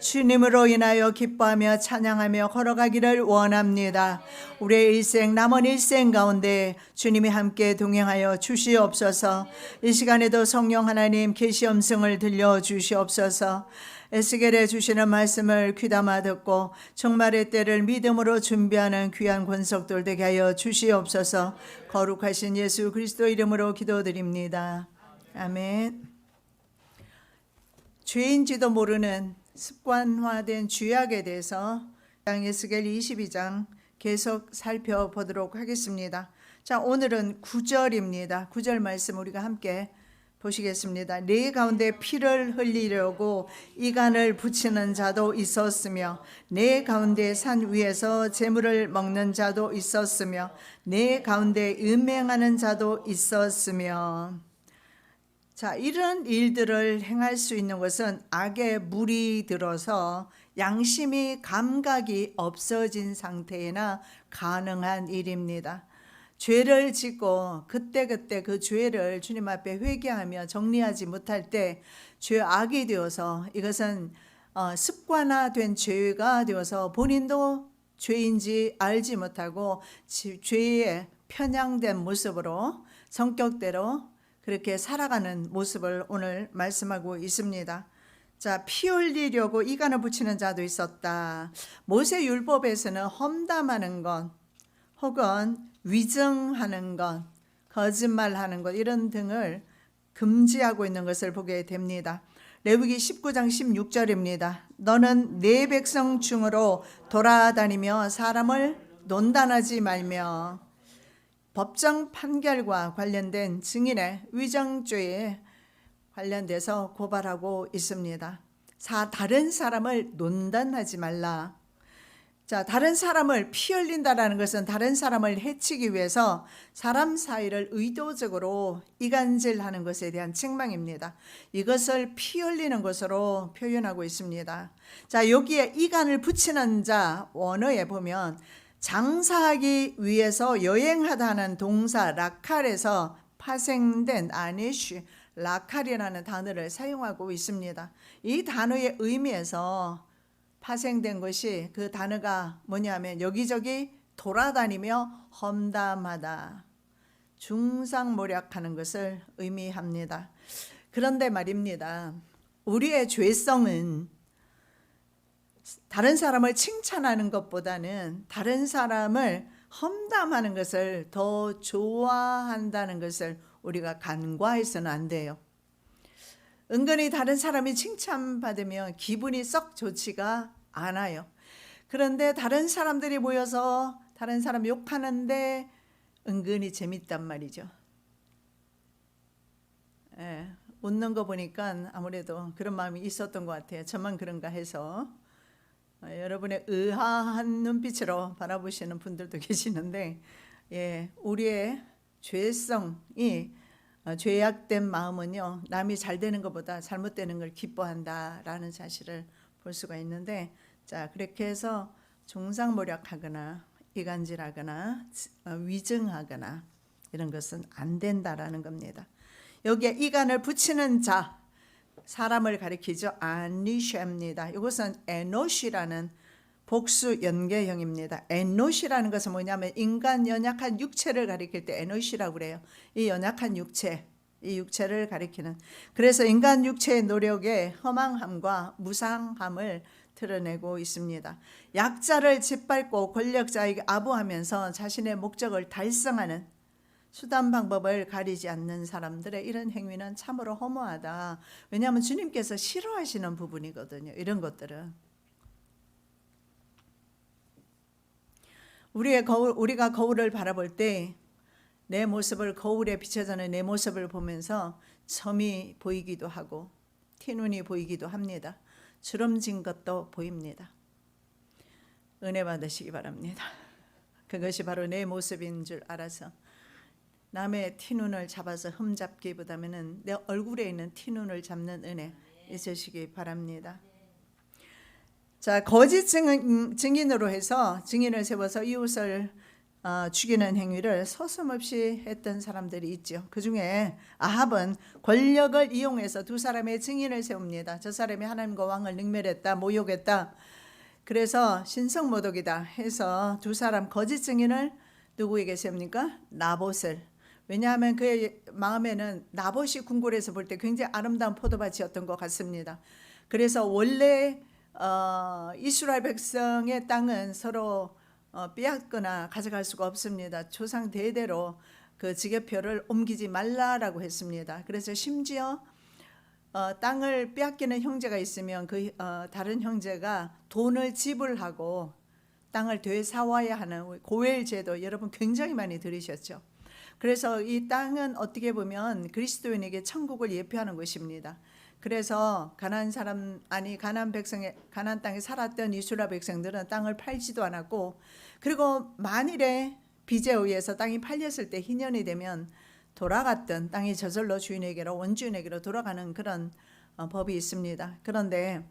주님으로 인하여 기뻐하며 찬양하며 걸어가기를 원합니다. 우리의 일생 남은 일생 가운데 주님이 함께 동행하여 주시옵소서. 이 시간에도 성령 하나님 계시 음성을 들려주시옵소서. 에스겔에 주시는 말씀을 귀담아 듣고 종말의 때를 믿음으로 준비하는 귀한 권속들 되게 하여 주시옵소서. 거룩하신 예수 그리스도 이름으로 기도드립니다. 아멘. 죄인지도 모르는 습관화된 죄악에 대해서 에스겔 22장 계속 살펴보도록 하겠습니다. 자, 오늘은 9절입니다. 9절 말씀 우리가 함께 보시겠습니다. 내 가운데 피를 흘리려고 이간을 붙이는 자도 있었으며 내 가운데 산 위에서 재물을 먹는 자도 있었으며 내 가운데 음행하는 자도 있었으며. 자, 이런 일들을 행할 수 있는 것은 악의 물이 들어서 양심이 감각이 없어진 상태에나 가능한 일입니다. 죄를 짓고 그때그때 그 죄를 주님 앞에 회개하며 정리하지 못할 때 죄악이 되어서 이것은 습관화된 죄가 되어서 본인도 죄인지 알지 못하고 죄에 편향된 모습으로 성격대로 그렇게 살아가는 모습을 오늘 말씀하고 있습니다. 자, 피 흘리려고 이간을 붙이는 자도 있었다. 모세 율법에서는 험담하는 것 혹은 위증하는 것, 거짓말하는 것 이런 등을 금지하고 있는 것을 보게 됩니다. 레위기 19장 16절입니다. 너는 내 백성 중으로 돌아다니며 사람을 논단하지 말며. 법정 판결과 관련된 증인의 위정죄에 관련돼서 고발하고 있습니다. 다른 사람을 논단하지 말라. 자, 다른 사람을 피 흘린다라는 것은 다른 사람을 해치기 위해서 사람 사이를 의도적으로 이간질하는 것에 대한 책망입니다. 이것을 피 흘리는 것으로 표현하고 있습니다. 자, 여기에 이간을 붙이는 자 원어에 보면 장사하기 위해서 여행하다는 동사 라칼에서 파생된 아니쉬, 라칼이라는 단어를 사용하고 있습니다. 이 단어의 의미에서 파생된 것이 그 단어가 뭐냐면 여기저기 돌아다니며 험담하다, 중상모략하는 것을 의미합니다. 그런데 말입니다. 우리의 죄성은 다른 사람을 칭찬하는 것보다는 다른 사람을 험담하는 것을 더 좋아한다는 것을 우리가 간과해서는 안 돼요. 은근히 다른 사람이 칭찬받으면 기분이 썩 좋지가 않아요. 그런데 다른 사람들이 모여서 다른 사람 욕하는데 은근히 재밌단 말이죠. 웃는 거 보니까 아무래도 그런 마음이 있었던 것 같아요. 저만 그런가 해서. 여러분의 의아한 눈빛으로 바라보시는 분들도 계시는데, 우리의 죄성이 죄악된 마음은요, 남이 잘 되는 것보다 잘못되는 걸 기뻐한다라는 사실을 볼 수가 있는데, 자, 그렇게 해서 중상모략하거나 이간질하거나 위증하거나 이런 것은 안 된다라는 겁니다. 여기에 이간을 붙이는 자, 사람을 가리키죠. 아니쉐입니다. 이것은 에노시라는 복수 연계형입니다. 에노시라는 것은 뭐냐면 인간 연약한 육체를 가리킬 때 에노시라고 그래요. 이 연약한 육체, 이 육체를 가리키는. 그래서 인간 육체의 노력에 허망함과 무상함을 드러내고 있습니다. 약자를 짓밟고 권력자에게 아부하면서 자신의 목적을 달성하는 수단 방법을 가리지 않는 사람들의 이런 행위는 참으로 허무하다. 왜냐하면 주님께서 싫어하시는 부분이거든요. 이런 것들은. 우리가 거울을 바라볼 때 내 모습을, 거울에 비춰지는 내 모습을 보면서 점이 보이기도 하고 티눈이 보이기도 합니다. 주름진 것도 보입니다. 은혜 받으시기 바랍니다. 그것이 바로 내 모습인 줄 알아서 남의 티눈을 잡아서 흠잡기보다는 내 얼굴에 있는 티눈을 잡는 은혜 있으시기 바랍니다. 자, 거짓 증인으로 해서 증인을 세워서 이웃을 죽이는 행위를 서슴없이 했던 사람들이 있죠. 그 중에 아합은 권력을 이용해서 두 사람의 증인을 세웁니다. 저 사람이 하나님과 왕을 능멸했다, 모욕했다. 그래서 신성모독이다 해서 두 사람 거짓 증인을 누구에게 세웁니까? 나봇을. 왜냐하면 그의 마음에는 나봇이 궁궐에서 볼 때 굉장히 아름다운 포도밭이었던 것 같습니다. 그래서 원래 이스라엘 백성의 땅은 서로 빼앗거나 가져갈 수가 없습니다. 조상 대대로 그 지계표를 옮기지 말라라고 했습니다. 그래서 심지어 땅을 빼앗기는 형제가 있으면 그 다른 형제가 돈을 지불하고 땅을 되사와야 하는 고엘 제도, 여러분 굉장히 많이 들으셨죠. 그래서 이 땅은 어떻게 보면 그리스도인에게 천국을 예표하는 것입니다. 그래서 가나안 땅에 살았던 이스라엘 백성들은 땅을 팔지도 않았고, 그리고 만일에 빚에 의해서 땅이 팔렸을 때 희년이 되면 돌아갔던 땅이 저절로 주인에게로, 원주인에게로 돌아가는 그런 법이 있습니다. 그런데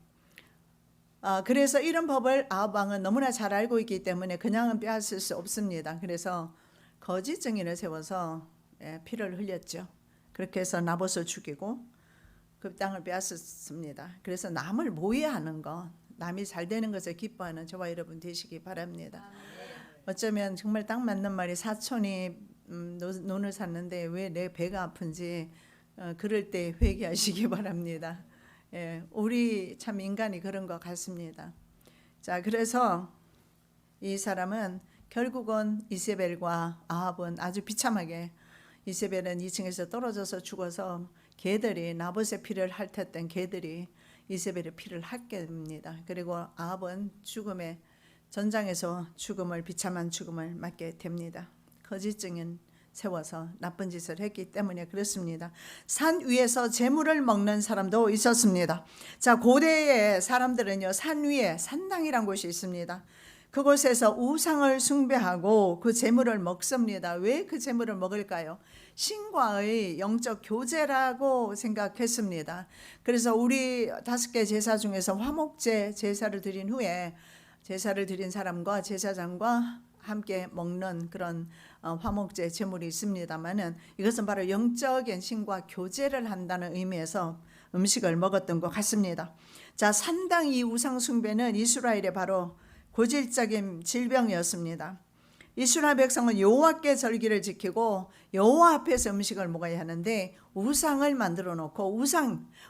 그래서 이런 법을 아합 왕은 너무나 잘 알고 있기 때문에 그냥은 빼앗을 수 없습니다. 그래서 거짓 증인을 세워서 피를 흘렸죠. 그렇게 해서 나봇을 죽이고 그 땅을 빼앗았습니다. 그래서 남을 모해하는 것, 남이 잘 되는 것을 기뻐하는 저와 여러분 되시기 바랍니다. 어쩌면 정말 딱 맞는 말이, 사촌이 논을 샀는데 왜 내 배가 아픈지 그럴 때 회개하시기 바랍니다. 우리 참 인간이 그런 것 같습니다. 자, 그래서 이 사람은 결국은 이세벨과 아합은 아주 비참하게, 이세벨은 2층에서 떨어져서 죽어서 개들이, 나봇의 피를 핥았던 개들이 이세벨의 피를 핥게 됩니다. 그리고 아합은 죽음의 전장에서 비참한 죽음을 맞게 됩니다. 거짓 증인 세워서 나쁜 짓을 했기 때문에 그렇습니다. 산 위에서 재물을 먹는 사람도 있었습니다. 자, 고대의 사람들은요, 산 위에 산당이란 곳이 있습니다. 그곳에서 우상을 숭배하고 그 재물을 먹습니다. 왜 그 재물을 먹을까요? 신과의 영적 교제라고 생각했습니다. 그래서 우리 5개 제사 중에서 화목제 제사를 드린 후에 제사를 드린 사람과 제사장과 함께 먹는 그런 화목제 제물이 있습니다만은, 이것은 바로 영적인 신과 교제를 한다는 의미에서 음식을 먹었던 것 같습니다. 자, 산당 이 우상 숭배는 이스라엘의 바로 고질적인 질병이었습니다. 이스라엘 백성은 여호와께 절기를 지키고 여호와 앞에서 음식을 먹어야 하는데 우상을 만들어 놓고,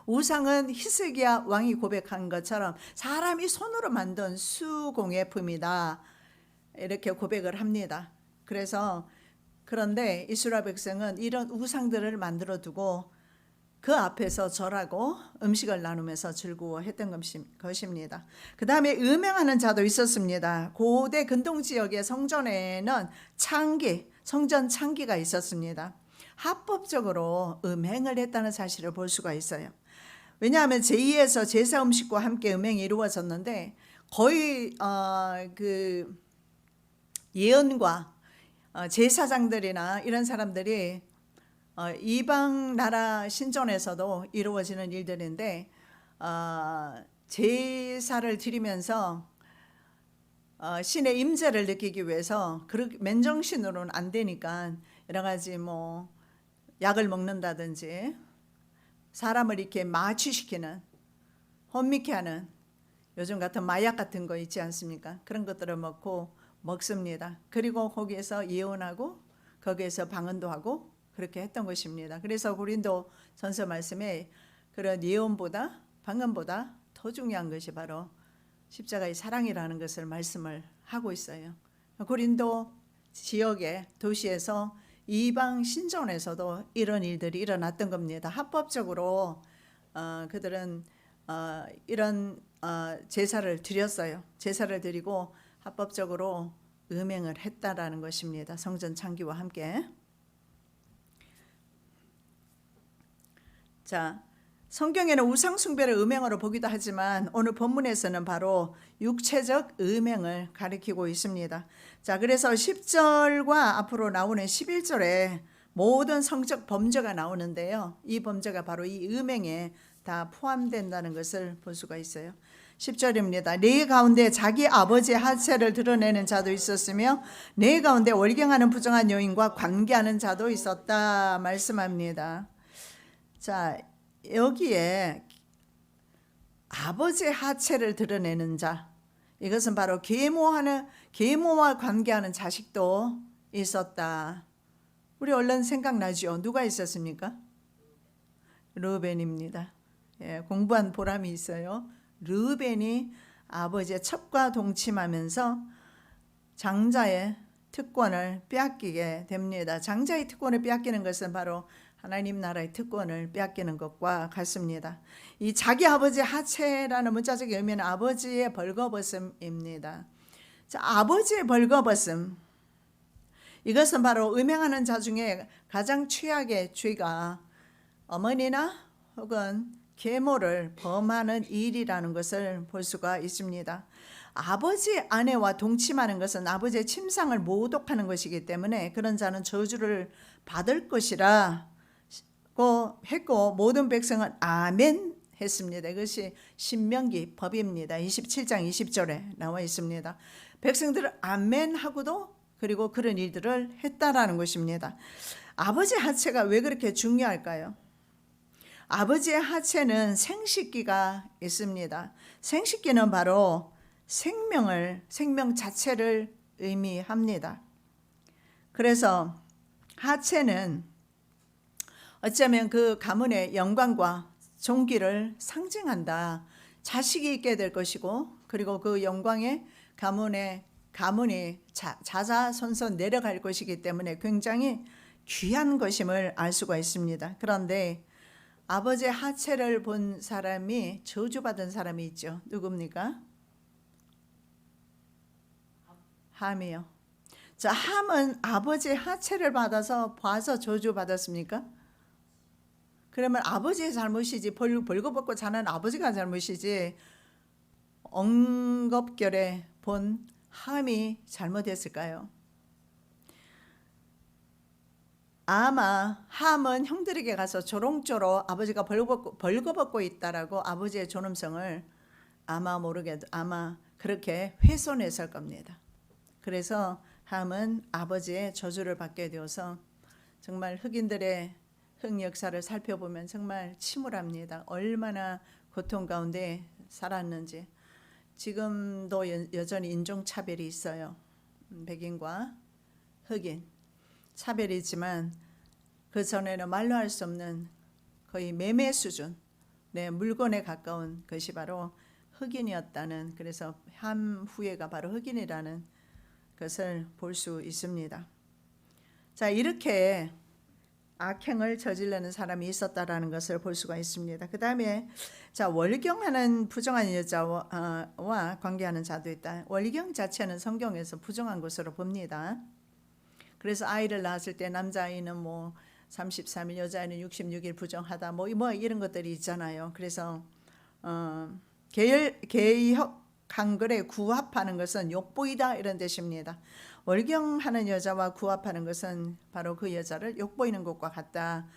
우상은 히스기야 왕이 고백한 것처럼 사람이 손으로 만든 수공예 품이다, 이렇게 고백을 합니다. 그런데 이스라엘 백성은 이런 우상들을 만들어 두고 그 앞에서 절하고 음식을 나누면서 즐거워했던 것입니다. 그 다음에 음행하는 자도 있었습니다. 고대 근동 지역의 성전에는 성전 창기가 있었습니다. 합법적으로 음행을 했다는 사실을 볼 수가 있어요. 왜냐하면 제2에서 제사 음식과 함께 음행이 이루어졌는데, 거의 그 예언과 제사장들이나 이런 사람들이 이방 나라 신전에서도 이루어지는 일들인데, 제사를 드리면서 신의 임재를 느끼기 위해서 맨정신으로는 안 되니까 여러 가지 약을 먹는다든지 사람을 이렇게 마취시키는, 혼미케 하는 요즘 같은 마약 같은 거 있지 않습니까? 그런 것들을 먹습니다. 그리고 거기에서 예언하고 거기에서 방언도 하고 그렇게 했던 것입니다. 그래서 고린도 전서 말씀에 그런 예언보다 방언보다 더 중요한 것이 바로 십자가의 사랑이라는 것을 말씀을 하고 있어요. 고린도 지역의 도시에서 이방 신전에서도 이런 일들이 일어났던 겁니다. 합법적으로 그들은 이런 제사를 드렸어요. 제사를 드리고 합법적으로 음행을 했다라는 것입니다. 성전 창기와 함께. 자, 성경에는 우상 숭배를 음행으로 보기도 하지만 오늘 본문에서는 바로 육체적 음행을 가리키고 있습니다. 자, 그래서 10절과 앞으로 나오는 11절에 모든 성적 범죄가 나오는데요, 이 범죄가 바로 이 음행에 다 포함된다는 것을 볼 수가 있어요. 10절입니다. 네 가운데 자기 아버지의 하체를 드러내는 자도 있었으며 네 가운데 월경하는 부정한 여인과 관계하는 자도 있었다 말씀합니다. 자, 여기에 아버지의 하체를 드러내는 자, 이것은 바로 계모와 관계하는 자식도 있었다. 우리 얼른 생각나죠? 누가 있었습니까? 르우벤입니다. 예, 공부한 보람이 있어요. 르우벤이 아버지의 첩과 동침하면서 장자의 특권을 빼앗기게 됩니다. 장자의 특권을 빼앗기는 것은 바로 하나님 나라의 특권을 빼앗기는 것과 같습니다. 이 자기 아버지의 하체라는 문자적 의미는 아버지의 벌거벗음입니다. 자, 아버지의 벌거벗음, 이것은 바로 음행하는 자 중에 가장 최악의 죄가 어머니나 혹은 계모를 범하는 일이라는 것을 볼 수가 있습니다. 아버지 아내와 동침하는 것은 아버지의 침상을 모독하는 것이기 때문에 그런 자는 저주를 받을 것이라고 했고 모든 백성은 아멘 했습니다. 이것이 신명기 법입니다. 27장 20절에 나와 있습니다. 백성들은 아멘 하고도 그리고 그런 일들을 했다라는 것입니다. 아버지의 하체가 왜 그렇게 중요할까요? 아버지의 하체는 생식기가 있습니다. 생식기는 바로 생명 자체를 의미합니다. 그래서 하체는 어쩌면 그 가문의 영광과 존귀를 상징한다. 자식이 있게 될 것이고 그리고 그 영광의 가문이 자자손손 내려갈 것이기 때문에 굉장히 귀한 것임을 알 수가 있습니다. 그런데 아버지의 하체를 본 사람이 저주받은 사람이 있죠. 누굽니까? 함이요. 자, 함은 아버지의 하체를 봐서 저주받았습니까? 그러면 아버지의 잘못이지, 벌거벗고 자는 아버지가 잘못이지 엉겁결에 본 함이 잘못했을까요? 아마 함은 형들에게 가서 조롱조로 아버지가 벌거벗고 있다라고 아버지의 존엄성을 아마 그렇게 훼손했을 겁니다. 그래서 함은 아버지의 저주를 받게 되어서 정말 흑인들의 역사를 살펴보면 정말 침울합니다. 얼마나 고통 가운데 살았는지. 지금도 여전히 인종차별이 있어요. 백인과 흑인 차별이 있지만 그 전에는 말로 할 수 없는 거의 매매 수준, 물건에 가까운 것이 바로 흑인이었다는, 그래서 함 후예가 바로 흑인이라는 것을 볼 수 있습니다. 자, 이렇게 악행을 저지르는 사람이 있었다라는 것을 볼 수가 있습니다. 그 다음에 자, 월경하는 부정한 여자와 관계하는 자도 있다. 월경 자체는 성경에서 부정한 것으로 봅니다. 그래서 아이를 낳았을 때 남자아이는 33일, 여자아이는 66일 부정하다, 이런 것들이 있잖아요. 그래서 개역 한글에 구합하는 것은 욕보이다 이런 뜻입니다. 월경하는 여자와 구합하는 것은 바로 그 여자를 욕보이는 것과 같다.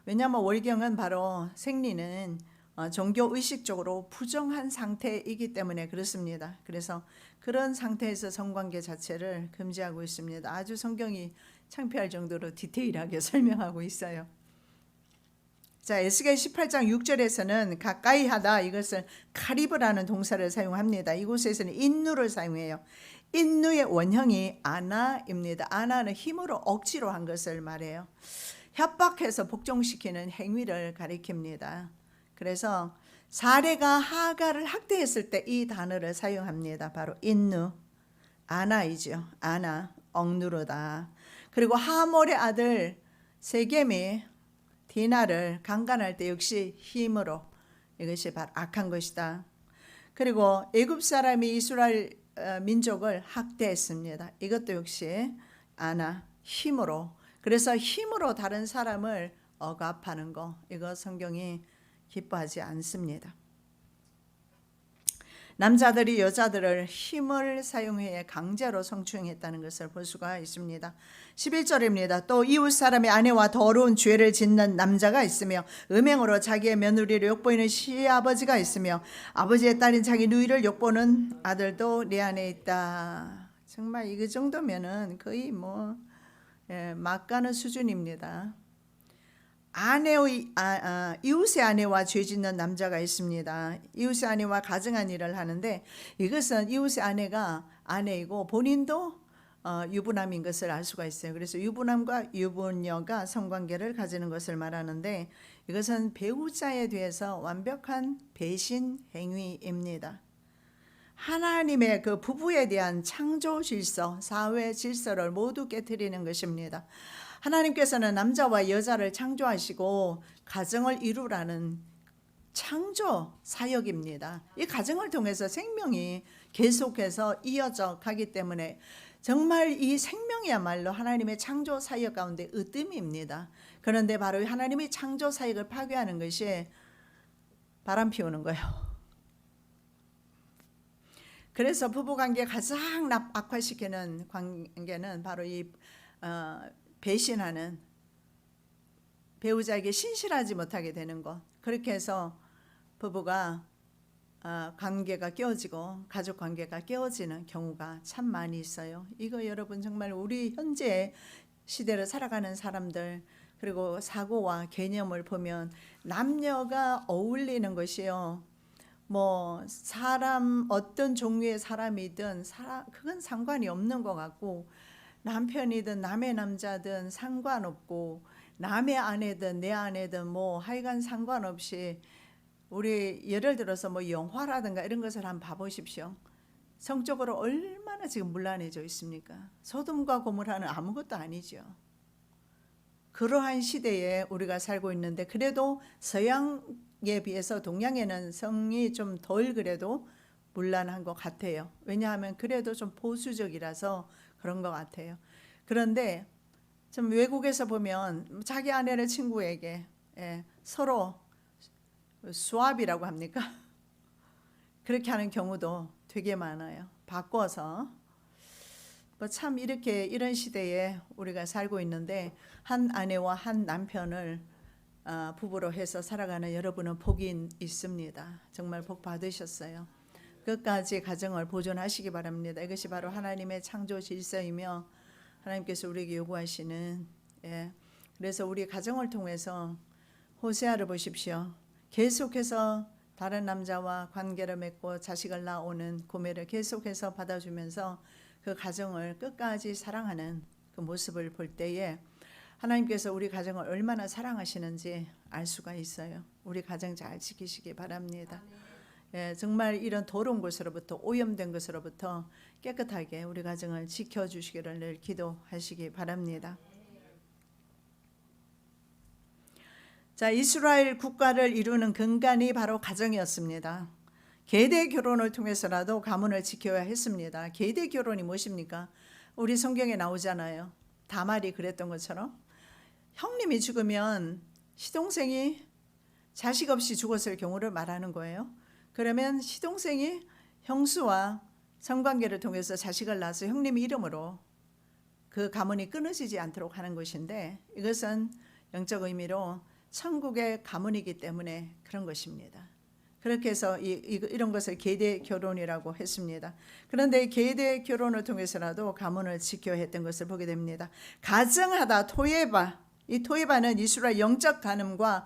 왜냐하면 월경은 바로 생리는 종교의식적으로 부정한 상태이기 때문에 그렇습니다. 그래서 그런 상태에서 성관계 자체를 금지하고 있습니다. 아주 성경이 창피할 정도로 디테일하게 설명하고 있어요. 자, 에스겔 18장 6절에서는 가까이 하다, 이것을 카리브라는 동사를 사용합니다. 이곳에서는 인누를 사용해요. 인누의 원형이 아나입니다. 아나는 힘으로 억지로 한 것을 말해요. 협박해서 복종시키는 행위를 가리킵니다. 그래서 사례가 하가를 학대했을 때 이 단어를 사용합니다. 바로 인누, 아나이죠. 아나, 억누르다. 그리고 하몰의 아들 세겜이 디나를 강간할 때 역시 힘으로, 이것이 바로 악한 것이다. 그리고 애굽 사람이 이스라엘 민족을 학대했습니다. 이것도 역시 아나, 힘으로. 그래서 힘으로 다른 사람을 억압하는 거, 이거 성경이 기뻐하지 않습니다. 남자들이 여자들을 힘을 사용해 강제로 성추행했다는 것을 볼 수가 있습니다. 11절입니다. 또 이웃 사람의 아내와 더러운 죄를 짓는 남자가 있으며 음행으로 자기의 며느리를 욕보이는 시아버지가 있으며 아버지의 딸인 자기 누이를 욕보는 아들도 내 안에 있다. 정말 이 정도면은 거의 막 가는 수준입니다. 이웃의 아내와 죄짓는 남자가 있습니다. 이웃의 아내와 가정한 일을 하는데 이것은 이웃의 아내가 아내이고 본인도 유부남인 것을 알 수가 있어요. 그래서 유부남과 유부녀가 성관계를 가지는 것을 말하는데 이것은 배우자에 대해서 완벽한 배신 행위입니다. 하나님의 그 부부에 대한 창조 질서, 사회 질서를 모두 깨트리는 것입니다. 하나님께서는 남자와 여자를 창조하시고 가정을 이루라는 창조 사역입니다. 이 가정을 통해서 생명이 계속해서 이어져 가기 때문에 정말 이 생명이야말로 하나님의 창조 사역 가운데 으뜸입니다. 그런데 바로 하나님의 창조 사역을 파괴하는 것이 바람 피우는 거예요. 그래서 부부관계 가장 악화시키는 관계는 바로 이 배신하는, 배우자에게 신실하지 못하게 되는 것. 그렇게 해서 부부가 관계가 깨어지고 가족 관계가 깨어지는 경우가 참 많이 있어요. 이거 여러분 정말 우리 현재 시대를 살아가는 사람들 그리고 사고와 개념을 보면 남녀가 어울리는 것이요, 사람 어떤 종류의 사람이든 그건 상관이 없는 것 같고, 남편이든 남의 남자든 상관없고, 남의 아내든 내 아내든 하여간 상관없이, 우리 예를 들어서 영화라든가 이런 것을 한번 봐보십시오. 성적으로 얼마나 지금 문란해져 있습니까? 소돔과 고모라는 아무것도 아니죠. 그러한 시대에 우리가 살고 있는데, 그래도 서양에 비해서 동양에는 성이 좀 덜 그래도 문란한 것 같아요. 왜냐하면 그래도 좀 보수적이라서 그런 것 같아요. 그런데 좀 외국에서 보면 자기 아내를 친구에게 서로 수압이라고 합니까? 그렇게 하는 경우도 되게 많아요. 바꿔서. 참 이렇게 이런 시대에 우리가 살고 있는데 한 아내와 한 남편을 부부로 해서 살아가는 여러분은 복이 있습니다. 정말 복 받으셨어요. 끝까지 가정을 보존하시기 바랍니다. 이것이 바로 하나님의 창조 질서이며 하나님께서 우리에게 요구하시는, 그래서 우리 가정을 통해서 호세아를 보십시오. 계속해서 다른 남자와 관계를 맺고 자식을 낳아오는 고매를 계속해서 받아주면서 그 가정을 끝까지 사랑하는 그 모습을 볼 때에 하나님께서 우리 가정을 얼마나 사랑하시는지 알 수가 있어요. 우리 가정 잘 지키시기 바랍니다. 정말 이런 더러운 것으로부터, 오염된 것으로부터 깨끗하게 우리 가정을 지켜주시기를 늘 기도하시기 바랍니다. 자, 이스라엘 국가를 이루는 근간이 바로 가정이었습니다. 계대 결혼을 통해서라도 가문을 지켜야 했습니다. 계대 결혼이 무엇입니까? 우리 성경에 나오잖아요. 다말이 그랬던 것처럼 형님이 죽으면 시동생이 자식 없이 죽었을 경우를 말하는 거예요. 그러면 시동생이 형수와 성관계를 통해서 자식을 낳아서 형님 이름으로 그 가문이 끊어지지 않도록 하는 것인데, 이것은 영적 의미로 천국의 가문이기 때문에 그런 것입니다. 그렇게 해서 이런 것을 계대 결혼이라고 했습니다. 그런데 계대 결혼을 통해서라도 가문을 지켜야 했던 것을 보게 됩니다. 가정하다 토예바, 이 토예바는 이스라엘 영적 간음과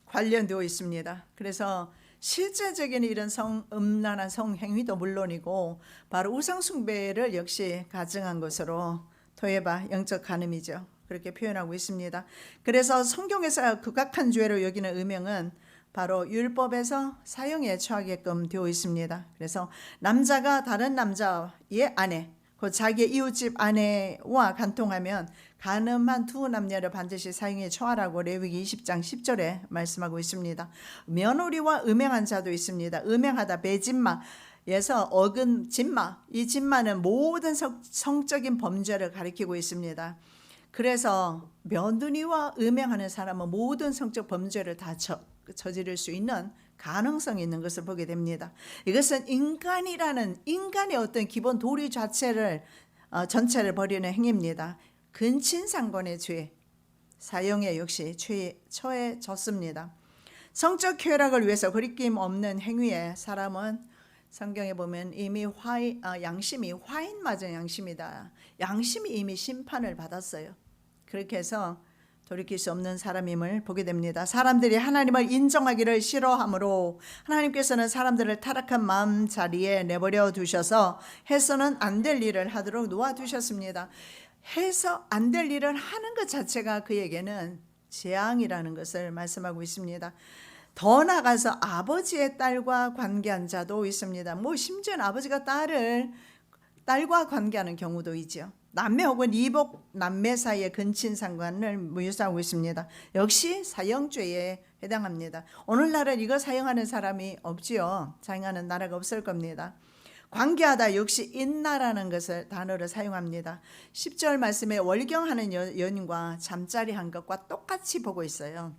관련되어 있습니다. 그래서 실제적인 이런 음란한 성행위도 물론이고 바로 우상숭배를 역시 가증한 것으로 토예바, 영적 간음이죠. 그렇게 표현하고 있습니다. 그래서 성경에서 극악한 죄로 여기는 음행은 바로 율법에서 사형에 처하게끔 되어 있습니다. 그래서 남자가 다른 남자의 아내, 곧 자기의 이웃집 아내와 간통하면 간음한 두 남녀를 반드시 사형에 처하라고 레위기 20장 10절에 말씀하고 있습니다. 며느리와 음행한 자도 있습니다. 음행하다 배진마에서 어근 진마, 이 진마는 모든 성적인 범죄를 가리키고 있습니다. 그래서 며느리와 음행하는 사람은 모든 성적 범죄를 다 저지를 수 있는 가능성이 있는 것을 보게 됩니다. 이것은 인간의 어떤 기본 도리 자체를 전체를 버리는 행위입니다. 근친상간의 죄, 사형에 역시 처해졌습니다. 성적 쾌락을 위해서 거리낌 없는 행위에 사람은 성경에 보면 이미 양심이 화인 맞은 양심이다. 양심이 이미 심판을 받았어요. 그렇게 해서 돌이킬 수 없는 사람임을 보게 됩니다. 사람들이 하나님을 인정하기를 싫어하므로 하나님께서는 사람들을 타락한 마음 자리에 내버려 두셔서 해서는 안 될 일을 하도록 놓아두셨습니다. 해서 안 될 일을 하는 것 자체가 그에게는 재앙이라는 것을 말씀하고 있습니다. 더 나아가서 아버지의 딸과 관계한 자도 있습니다. 심지어는 아버지가 딸과 관계하는 경우도 있죠. 남매 혹은 이복 남매 사이의 근친상간을 묘사하고 있습니다. 역시 사형죄에 해당합니다. 오늘날은 이거 사용하는 사람이 없지요. 사용하는 나라가 없을 겁니다. 관계하다 역시 인나라는 것을 단어를 사용합니다. 10절 말씀에 월경하는 연인과 잠자리 한 것과 똑같이 보고 있어요.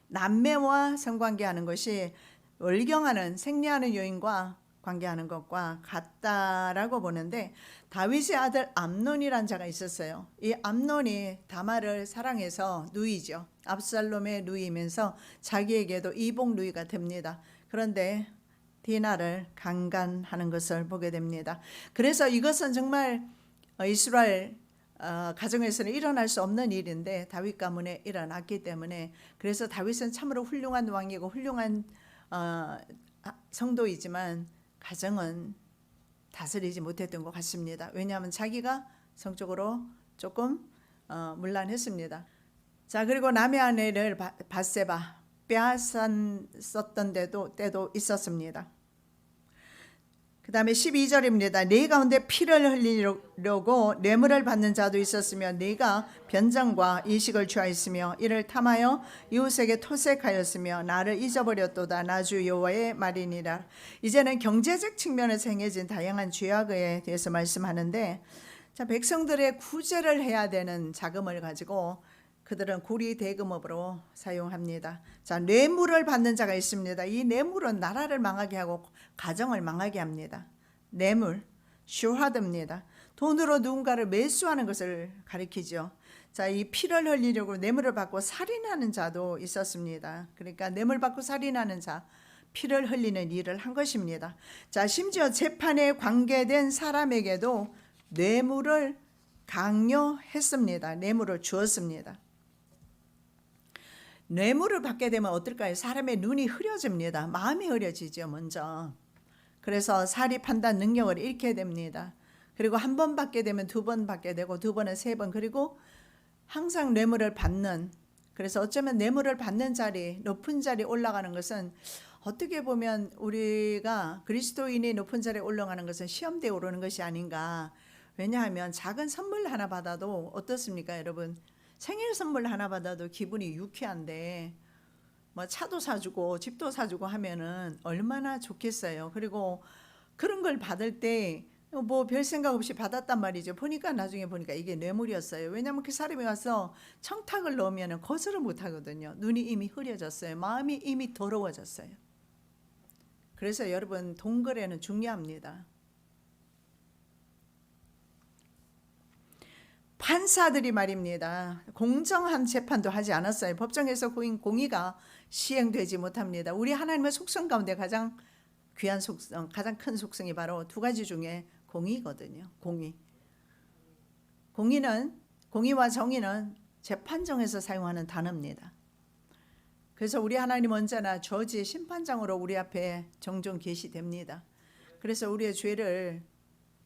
남매와 성관계하는 것이 월경하는 생리하는 여인과 관계하는 것과 같다라고 보는데, 다윗의 아들 암논이란 자가 있었어요. 이 암논이 다말을 사랑해서 누이죠. 압살롬의 누이면서 자기에게도 이복 누이가 됩니다. 그런데 디나를 강간하는 것을 보게 됩니다. 그래서 이것은 정말 이스라엘 가정에서는 일어날 수 없는 일인데 다윗 가문에 일어났기 때문에, 그래서 다윗은 참으로 훌륭한 왕이고 훌륭한 성도이지만 가정은 다스리지 못했던 것 같습니다. 왜냐하면 자기가 성적으로 조금 문란했습니다. 자, 그리고 남의 아내를 밧세바 빼앗았었던 때도 있었습니다. 그 다음에 12절입니다. 네 가운데 피를 흘리려고 뇌물을 받는 자도 있었으며 네가 변정과 이식을 취하였으며 이를 탐하여 이웃에게 토색하였으며 나를 잊어버렸도다. 나 주 여호와의 말이니라. 이제는 경제적 측면에서 행해진 다양한 죄악에 대해서 말씀하는데, 자, 백성들의 구제를 해야 되는 자금을 가지고 그들은 구리 대금업으로 사용합니다. 자, 뇌물을 받는 자가 있습니다. 이 뇌물은 나라를 망하게 하고 가정을 망하게 합니다. 뇌물, 슈하드입니다. 돈으로 누군가를 매수하는 것을 가리키죠. 자, 이 피를 흘리려고 뇌물을 받고 살인하는 자도 있었습니다. 그러니까 뇌물 받고 살인하는 자, 피를 흘리는 일을 한 것입니다. 자, 심지어 재판에 관계된 사람에게도 뇌물을 강요했습니다. 뇌물을 주었습니다. 뇌물을 받게 되면 어떨까요? 사람의 눈이 흐려집니다. 마음이 흐려지죠, 먼저. 그래서 사리 판단 능력을 잃게 됩니다. 그리고 한 번 받게 되면 두 번 받게 되고 두 번은 세 번, 그리고 항상 뇌물을 받는, 그래서 어쩌면 뇌물을 받는 자리, 높은 자리에 올라가는 것은 어떻게 보면 우리가 그리스도인이 높은 자리에 올라가는 것은 시험대에 오르는 것이 아닌가. 왜냐하면 작은 선물 하나 받아도 어떻습니까, 여러분? 생일 선물 하나 받아도 기분이 유쾌한데 뭐 차도 사주고 집도 사주고 하면은 얼마나 좋겠어요. 그리고 그런 걸 받을 때 뭐 별 생각 없이 받았단 말이죠. 나중에 보니까 이게 뇌물이었어요. 왜냐하면 그 사람이 와서 청탁을 넣으면 거절을 못 하거든요. 눈이 이미 흐려졌어요. 마음이 이미 더러워졌어요. 그래서 여러분, 동거래는 중요합니다. 판사들이 말입니다. 공정한 재판도 하지 않았어요. 법정에서 공의가 시행되지 못합니다. 우리 하나님의 속성 가운데 가장 귀한 속성, 가장 큰 속성이 바로 두 가지 중에 공의거든요. 공의와 정의는 재판정에서 사용하는 단어입니다. 그래서 우리 하나님 언제나 저지의 심판장으로 우리 앞에 종종 계시됩니다. 그래서 우리의 죄를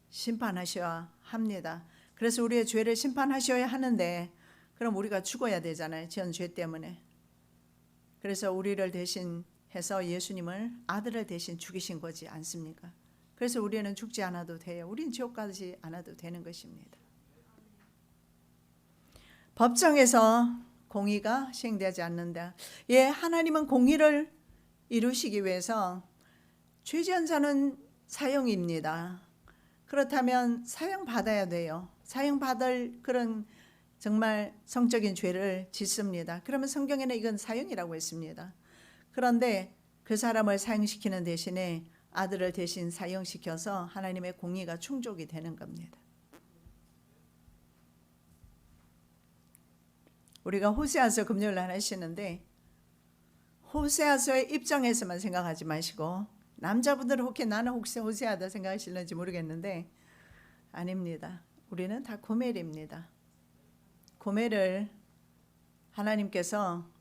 심판하셔야 합니다. 그래서 우리의 죄를 심판하셔야 하는데, 그럼 우리가 죽어야 되잖아요. 지은 죄 때문에. 그래서 우리를 대신해서 예수님을, 아들을 대신 죽이신 거지 않습니까? 그래서 우리는 죽지 않아도 돼요. 우린 지옥 가지 않아도 되는 것입니다. 법정에서 공의가 시행되지 않는다. 하나님은 공의를 이루시기 위해서 죄 지은 자는 사형입니다. 그렇다면 사형받아야 돼요. 사형받을 그런 정말 성적인 죄를 짓습니다. 그러면 성경에는 이건 사형이라고 했습니다. 그런데 그 사람을 사형시키는 대신에 아들을 대신 사형시켜서 하나님의 공의가 충족이 되는 겁니다. 우리가 호세아서 금요일 날 하시는데 호세아서의 입장에서만 생각하지 마시고, 남자분들은 혹시 나는 혹시 호세아다 생각하실는지 모르겠는데 아닙니다. 우리는 다 고멜입니다. 고멜을 하나님께서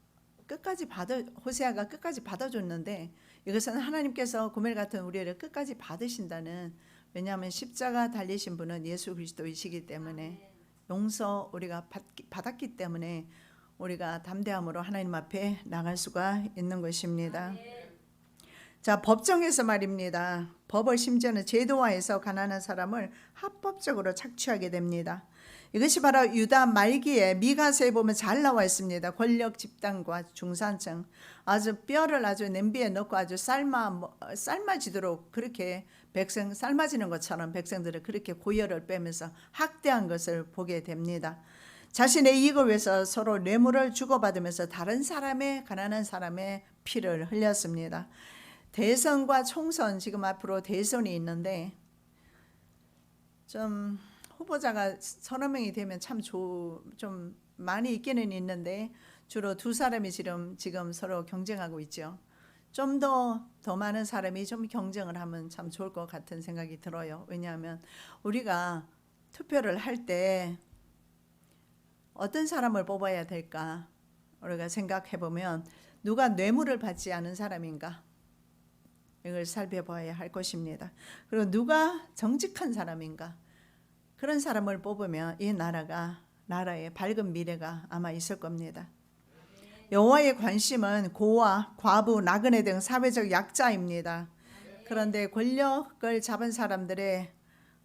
호세아가 끝까지 받아줬는데, 이것은 하나님께서 고멜 같은 우리를 끝까지 받으신다는, 왜냐하면 십자가 달리신 분은 예수 그리스도이시기 때문에, 용서 우리가 받았기 때문에 우리가 담대함으로 하나님 앞에 나갈 수가 있는 것입니다. 자, 법정에서 말입니다. 법을 심지어는 제도화해서 가난한 사람을 합법적으로 착취하게 됩니다. 이것이 바로 유다 말기에 미가서에 보면 잘 나와 있습니다. 권력 집단과 중산층, 아주 뼈를 아주 냄비에 넣고 아주 삶아지도록 그렇게 삶아지는 것처럼 백성들을 그렇게 고열을 빼면서 학대한 것을 보게 됩니다. 자신의 이익을 위해서 서로 뇌물을 주고받으면서 다른 사람의, 가난한 사람의 피를 흘렸습니다. 대선과 총선, 지금 앞으로 대선이 있는데 좀 후보자가 서너 명이 되면 참 좀 많이 있기는 있는데 주로 두 사람이 지금 서로 경쟁하고 있죠. 좀 더 많은 사람이 좀 경쟁을 하면 참 좋을 것 같은 생각이 들어요. 왜냐하면 우리가 투표를 할 때 어떤 사람을 뽑아야 될까 우리가 생각해 보면, 누가 뇌물을 받지 않은 사람인가, 이걸 살펴봐야 할 것입니다. 그리고 누가 정직한 사람인가, 그런 사람을 뽑으면 이 나라의 밝은 미래가 아마 있을 겁니다. 여호와의 관심은 고아, 과부, 나그네 등 사회적 약자입니다. 그런데 권력을 잡은 사람들의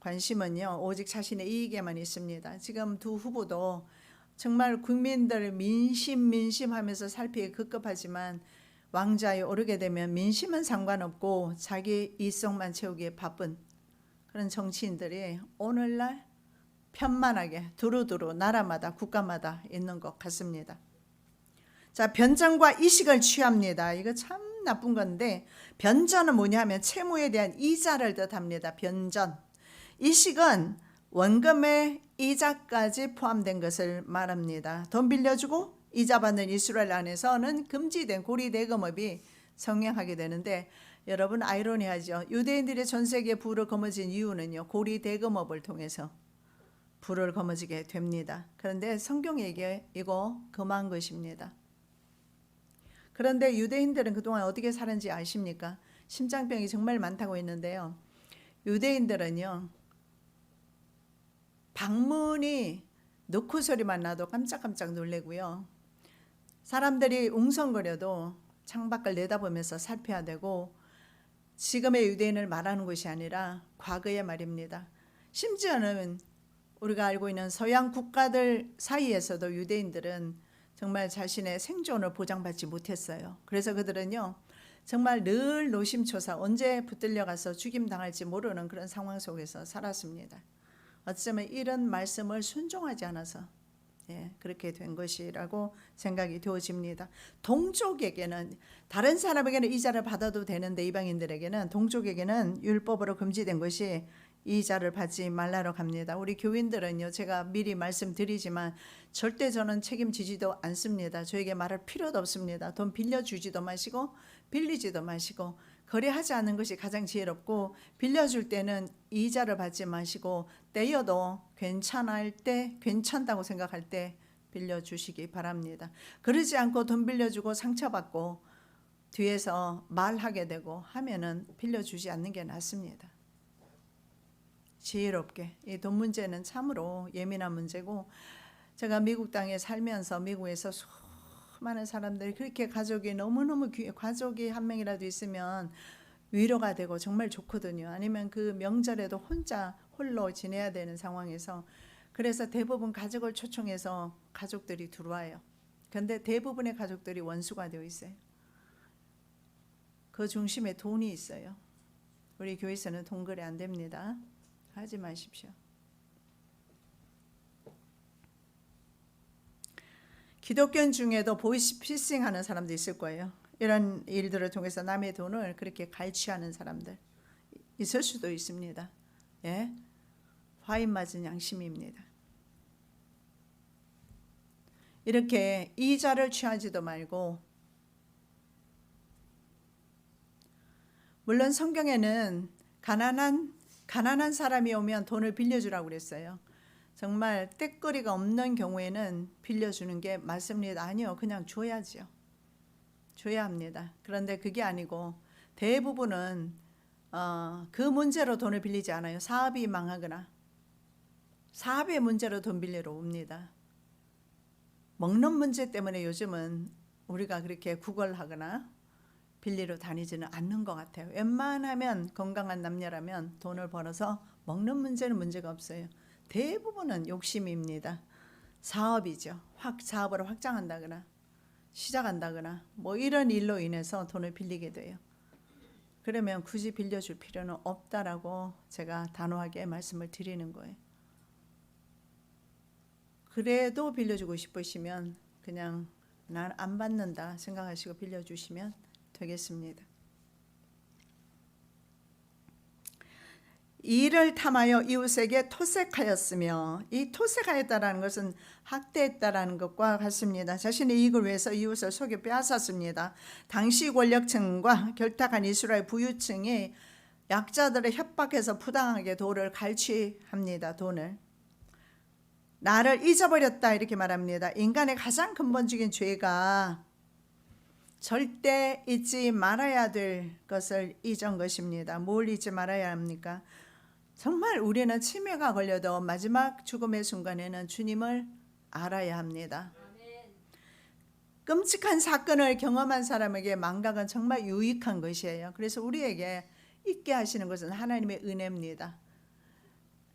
관심은요, 오직 자신의 이익에만 있습니다. 지금 두 후보도 정말 국민들 민심하면서 살피기 급급하지만 왕좌에 오르게 되면 민심은 상관없고 자기 이성만 채우기에 바쁜 그런 정치인들이 오늘날 편만하게 두루두루 나라마다 국가마다 있는 것 같습니다. 자, 변전과 이식을 취합니다. 이거 참 나쁜 건데, 변전은 뭐냐면 채무에 대한 이자를 뜻합니다. 변전. 이식은 원금의 이자까지 포함된 것을 말합니다. 돈 빌려주고 이자 받는 이스라엘 안에서는 금지된 고리대금업이 성행하게 되는데, 여러분 아이러니하죠. 유대인들의 전 세계 부를 거머쥔 이유는요, 고리대금업을 통해서 부를 거머쥐게 됩니다. 그런데 성경에게 이거 금한 것입니다. 그런데 유대인들은 그동안 어떻게 살았는지 아십니까? 심장병이 정말 많다고 했는데요, 유대인들은요, 방문이 노크 소리만 나도 깜짝깜짝 놀래고요, 사람들이 웅성거려도 창밖을 내다보면서 살펴야 되고, 지금의 유대인을 말하는 것이 아니라 과거의 말입니다. 심지어는 우리가 알고 있는 서양 국가들 사이에서도 유대인들은 정말 자신의 생존을 보장받지 못했어요. 그래서 그들은요, 정말 늘 노심초사, 언제 붙들려 가서 죽임당할지 모르는 그런 상황 속에서 살았습니다. 어쩌면 이런 말씀을 순종하지 않아서 그렇게 된 것이라고 생각이 되어집니다. 동족에게는, 다른 사람에게는 이자를 받아도 되는데 이방인들에게는, 동족에게는 율법으로 금지된 것이 이자를 받지 말라고 합니다. 우리 교인들은요, 제가 미리 말씀드리지만 절대 저는 책임지지도 않습니다. 저에게 말할 필요도 없습니다. 돈 빌려주지도 마시고 빌리지도 마시고, 거래하지 않는 것이 가장 지혜롭고, 빌려줄 때는 이자를 받지 마시고 떼여도 괜찮을 때, 괜찮다고 생각할 때 빌려주시기 바랍니다. 그러지 않고 돈 빌려주고 상처받고 뒤에서 말하게 되고 하면은 빌려주지 않는 게 낫습니다. 지혜롭게. 이 돈 문제는 참으로 예민한 문제고, 제가 미국 땅에 살면서 미국에서 수많은 사람들이 그렇게 가족이 너무너무 가족이 한 명이라도 있으면 위로가 되고 정말 좋거든요. 아니면 그 명절에도 홀로 지내야 되는 상황에서, 그래서 대부분 가족을 초청해서 가족들이 들어와요. 그런데 대부분의 가족들이 원수가 되어 있어요. 그 중심에 돈이 있어요. 우리 교회에서는 돈 거래 안 됩니다. 하지 마십시오. 기독교 중에도 보이스피싱 하는 사람도 있을 거예요. 이런 일들을 통해서 남의 돈을 그렇게 갈취하는 사람들 있을 수도 있습니다. 예? 화인 맞은 양심입니다. 이렇게 이자를 취하지도 말고, 물론 성경에는 가난한 사람이 오면 돈을 빌려주라고 그랬어요. 정말 떼거리가 없는 경우에는 빌려주는 게 맞습니다. 아니요, 그냥 줘야지요. 줘야 합니다. 그런데 그게 아니고 대부분은 그 문제로 돈을 빌리지 않아요. 사업이 망하거나 사업의 문제로 돈 빌리러 옵니다. 먹는 문제 때문에 요즘은 우리가 그렇게 구걸하거나 빌리러 다니지는 않는 것 같아요. 웬만하면 건강한 남녀라면 돈을 벌어서 먹는 문제는 문제가 없어요. 대부분은 욕심입니다. 사업이죠. 사업을 확장한다거나 시작한다거나 뭐 이런 일로 인해서 돈을 빌리게 돼요. 그러면 굳이 빌려줄 필요는 없다라고 제가 단호하게 말씀을 드리는 거예요. 그래도 빌려주고 싶으시면 그냥 난 안 받는다 생각하시고 빌려주시면 되겠습니다. 이를 탐하여 이웃에게 토색하였으며, 이 토색하였다라는 것은 학대했다라는 것과 같습니다. 자신의 이익을 위해서 이웃을 속여 빼앗았습니다. 당시 권력층과 결탁한 이스라엘 부유층이 약자들을 협박해서 부당하게 돈을 갈취합니다. 돈을. 나를 잊어버렸다 이렇게 말합니다. 인간의 가장 근본적인 죄가 절대 잊지 말아야 될 것을 잊은 것입니다. 뭘 잊지 말아야 합니까? 정말 우리는 치매가 걸려도 마지막 죽음의 순간에는 주님을 알아야 합니다. 끔찍한 사건을 경험한 사람에게 망각은 정말 유익한 것이에요. 그래서 우리에게 잊게 하시는 것은 하나님의 은혜입니다.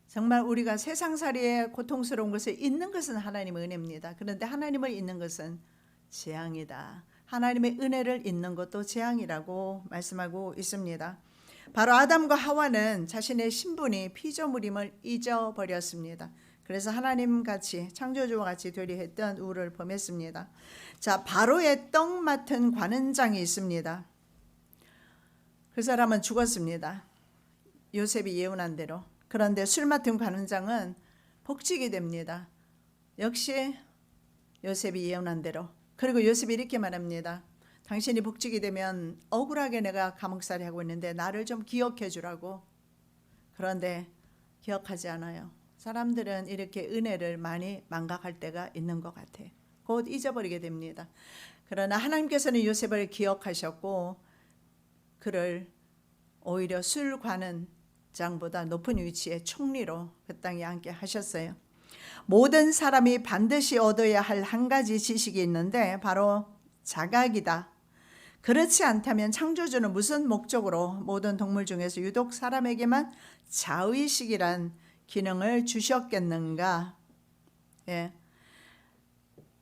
정말 우리가 세상살이에 고통스러운 것을 잊는 것은 하나님의 은혜입니다. 그런데 하나님을 잊는 것은 재앙이다. 하나님의 은혜를 잊는 것도 재앙이라고 말씀하고 있습니다. 바로 아담과 하와는 자신의 신분이 피조물임을 잊어버렸습니다. 그래서 하나님같이 창조주와 같이 되리했던 우를 범했습니다. 자, 바로의 떡 맡은 관원장이 있습니다. 그 사람은 죽었습니다. 요셉이 예언한 대로. 그런데 술 맡은 관원장은 복직이 됩니다. 역시 요셉이 예언한 대로. 그리고 요셉이 이렇게 말합니다. 당신이 복직이 되면 억울하게 내가 감옥살이 하고 있는데 나를 좀 기억해 주라고. 그런데 기억하지 않아요. 사람들은 이렇게 은혜를 많이 망각할 때가 있는 것 같아요. 곧 잊어버리게 됩니다. 그러나 하나님께서는 요셉을 기억하셨고 그를 오히려 술 관원장보다 높은 위치의 총리로 그 땅에 앉게 하셨어요. 모든 사람이 반드시 얻어야 할 한 가지 지식이 있는데 바로 자각이다. 그렇지 않다면 창조주는 무슨 목적으로 모든 동물 중에서 유독 사람에게만 자의식이란 기능을 주셨겠는가? 예.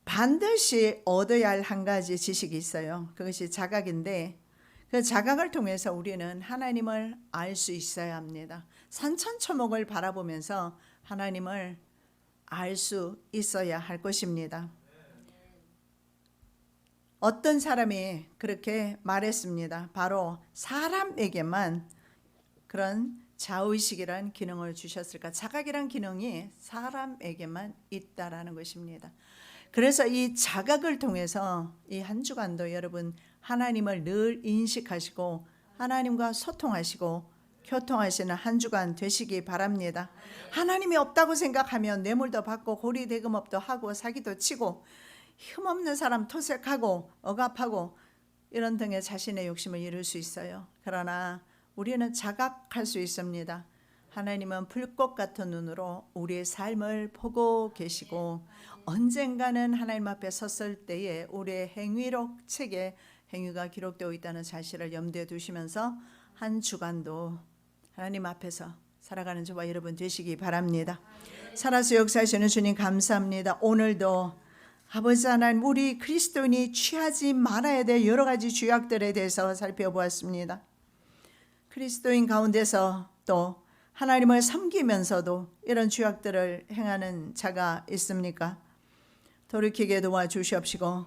반드시 얻어야 할 한 가지 지식이 있어요. 그것이 자각인데 그 자각을 통해서 우리는 하나님을 알 수 있어야 합니다. 산천초목을 바라보면서 하나님을 알 수 있어야 할 것입니다. 어떤 사람이 그렇게 말했습니다. 바로 사람에게만 그런 자의식이란 기능을 주셨을까? 자각이란 기능이 사람에게만 있다라는 것입니다. 그래서 이 자각을 통해서 이 한 주간도 여러분 하나님을 늘 인식하시고 하나님과 소통하시고 교통하시는 한 주간 되시기 바랍니다. 하나님이 없다고 생각하면 뇌물도 받고 고리대금업도 하고 사기도 치고 힘없는 사람 토색하고 억압하고 이런 등의 자신의 욕심을 이룰 수 있어요. 그러나 우리는 자각할 수 있습니다. 하나님은 불꽃 같은 눈으로 우리의 삶을 보고 계시고 언젠가는 하나님 앞에 섰을 때에 우리의 행위록 책에 행위가 기록되어 있다는 사실을 염두에 두시면서 한 주간도 하나님 앞에서 살아가는 저와 여러분 되시기 바랍니다. 살아서 역사하시는 주님 감사합니다. 오늘도 아버지 하나님, 우리 그리스도인이 취하지 말아야 될 여러 가지 죄악들에 대해서 살펴보았습니다. 그리스도인 가운데서 또 하나님을 섬기면서도 이런 죄악들을 행하는 자가 있습니까? 돌이키게 도와주시옵시고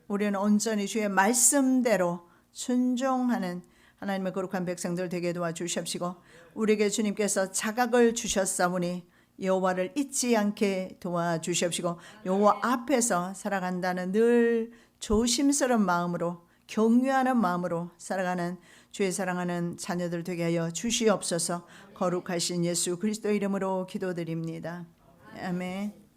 우리는 온전히 주의 말씀대로 순종하는 하나님의 거룩한 백성들 되게 도와주시옵시고 우리에게 주님께서 자각을 주셨사오니 여호와를 잊지 않게 도와주시옵시고 여호와 앞에서 살아간다는 늘 조심스러운 마음으로 경외하는 마음으로 살아가는 주의 사랑하는 자녀들 되게 하여 주시옵소서. 거룩하신 예수 그리스도 이름으로 기도드립니다. 아멘.